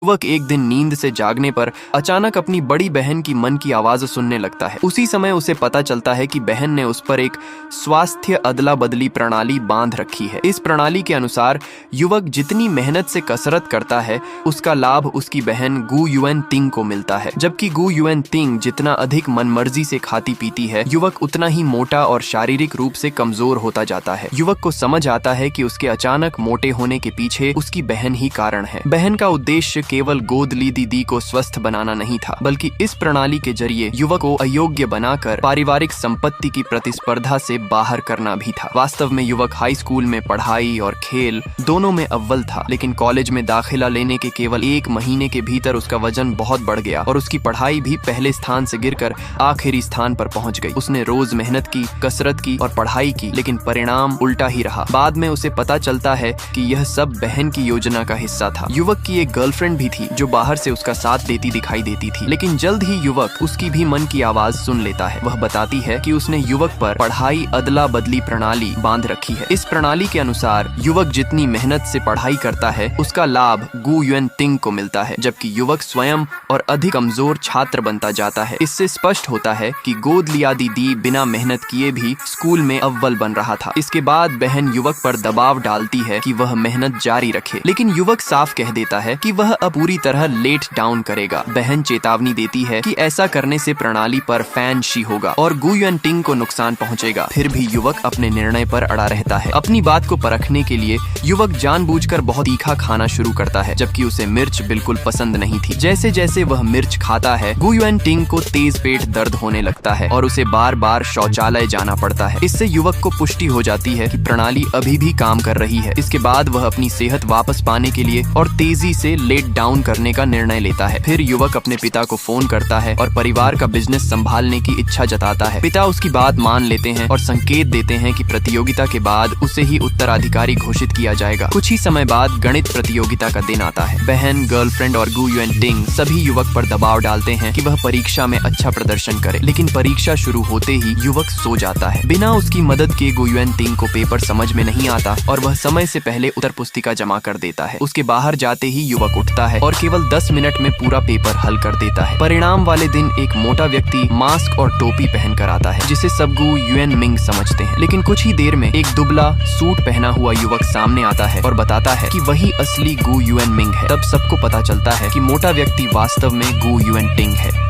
युवक एक दिन नींद से जागने पर अचानक अपनी बड़ी बहन की मन की आवाज सुनने लगता है। उसी समय उसे पता चलता है कि बहन ने उस पर एक स्वास्थ्य अदला बदली प्रणाली बांध रखी है। इस प्रणाली के अनुसार युवक जितनी मेहनत से कसरत करता है उसका लाभ उसकी बहन गु युएन तिंग को मिलता है, जबकि गु युएन तिंग जितना अधिक मनमर्जी से खाती पीती है युवक उतना ही मोटा और शारीरिक रूप से कमजोर होता जाता है। युवक को समझ आता है कि उसके अचानक मोटे होने के पीछे उसकी बहन ही कारण है। बहन का उद्देश्य केवल गोद ली दीदी को स्वस्थ बनाना नहीं था, बल्कि इस प्रणाली के जरिए युवक को अयोग्य बनाकर पारिवारिक संपत्ति की प्रतिस्पर्धा से बाहर करना भी था। वास्तव में युवक हाई स्कूल में पढ़ाई और खेल दोनों में अव्वल था, लेकिन कॉलेज में दाखिला लेने के केवल 1 महीने के भीतर उसका वजन बहुत बढ़ गया और उसकी पढ़ाई भी पहले स्थान से गिरकर आखिरी स्थान पर पहुंच गई। उसने रोज मेहनत की, कसरत की और पढ़ाई की, लेकिन परिणाम उल्टा ही रहा। बाद में उसे पता चलता है कि यह सब बहन की योजना का हिस्सा था। युवक की एक गर्लफ्रेंड भी थी जो बाहर से उसका साथ देती दिखाई देती थी, लेकिन जल्द ही युवक उसकी भी मन की आवाज सुन लेता है। वह बताती है कि उसने युवक पर पढ़ाई अदला बदली प्रणाली बांध रखी है। इस प्रणाली के अनुसार युवक जितनी मेहनत से पढ़ाई करता है उसका लाभ गु युएन तिंग को मिलता है, जबकि युवक स्वयं और अधिक कमजोर छात्र बनता जाता है। इससे स्पष्ट होता है कि गोद लिया दीदी बिना मेहनत किए भी स्कूल में अव्वल बन रहा था। इसके बाद बहन युवक पर दबाव डालती है कि वह मेहनत जारी रखे, लेकिन युवक साफ कह देता है कि वह अब पूरी तरह लेट डाउन करेगा। बहन चेतावनी देती है कि ऐसा करने से प्रणाली पर फैन शी होगा और गु युएन तिंग को नुकसान पहुंचेगा। फिर भी युवक अपने निर्णय पर अड़ा रहता है। अपनी बात को परखने के लिए युवक जानबूझकर बहुत तीखा खाना शुरू करता है, जबकि उसे मिर्च बिल्कुल पसंद नहीं थी। जैसे जैसे वह मिर्च खाता है गु युएन तिंग को तेज पेट दर्द होने लगता है और उसे बार बार शौचालय जाना पड़ता है। इससे युवक को पुष्टि हो जाती है कि प्रणाली अभी भी काम कर रही है। इसके बाद वह अपनी सेहत वापस पाने के लिए और तेजी से लेट डाउन करने का निर्णय लेता है। फिर युवक अपने पिता को फोन करता है और परिवार का बिजनेस संभालने की इच्छा जताता है। पिता उसकी बात मान लेते हैं और संकेत देते हैं कि प्रतियोगिता के बाद उसे ही उत्तराधिकारी घोषित किया जाएगा। कुछ ही समय बाद गणित प्रतियोगिता का दिन आता है। बहन, गर्लफ्रेंड और गु युएन तिंग सभी युवक पर दबाव डालते हैं कि वह परीक्षा में अच्छा प्रदर्शन करे, लेकिन परीक्षा शुरू होते ही युवक सो जाता है। बिना उसकी मदद के गु युएन तिंग को पेपर समझ में नहीं आता और वह समय से पहले उत्तर पुस्तिका जमा कर देता है। उसके बाहर जाते ही युवक उठता है और केवल 10 मिनट में पूरा पेपर हल कर देता है। परिणाम वाले दिन एक मोटा व्यक्ति मास्क और टोपी पहनकर आता है, जिसे सब गु युएन मिंग समझते हैं। लेकिन कुछ ही देर में एक दुबला सूट पहना हुआ युवक सामने आता है और बताता है कि वही असली गु युएन मिंग है। तब सबको पता चलता है कि मोटा व्यक्ति वास्तव में गु युएन तिंग है।